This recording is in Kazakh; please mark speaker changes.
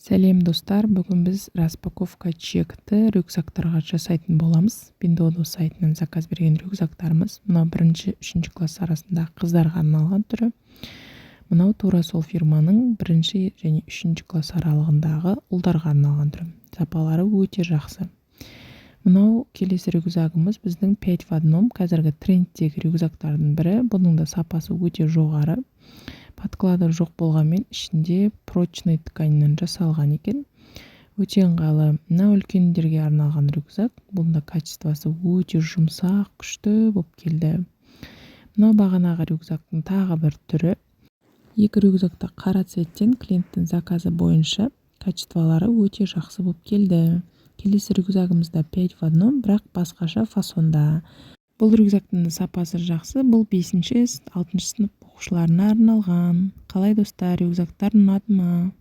Speaker 1: Сәлем достар, бүгін біз распаковка чекті рюкзактарға жасайтын боламыз. Pinduoduo сайтынан заказ берген рюкзактарымыз. Мынау 1-3 класс арасында қыздарға арналған түрі. Мынау тура сол фирманың 1 және 3 класс аралығындағы ұлдарға арналған түрі. Сапалары өте жақсы. Мынау келесі рюкзагымыз біздің 5 в 1, қазіргі трендтегі рюкзактардың бірі. Бұның да сапасы өте жоғары. Подклады жоқ болғанмен ішінде прочный тканьнан жасалған екен. Өте ыңғайлы. Мына үлкендерге арналған рюкзак. Бұнда качествосы өте жұмсақ, күшті болып келді. Мынау бағанағы рюкзактың тағы бір түрі. Екі рюкзакта қара цветтен клиенттің заказы бойынша качестволары өте жақсы болып келді. Келесі рюкзагымызда 5 в 1, бірақ басқаша фасонда. Бұл рюкзактың сапасы жақсы. Бұл 5-6 сынып оқушыларына арналған. Қалай достар, рюкзактар ұнады ма?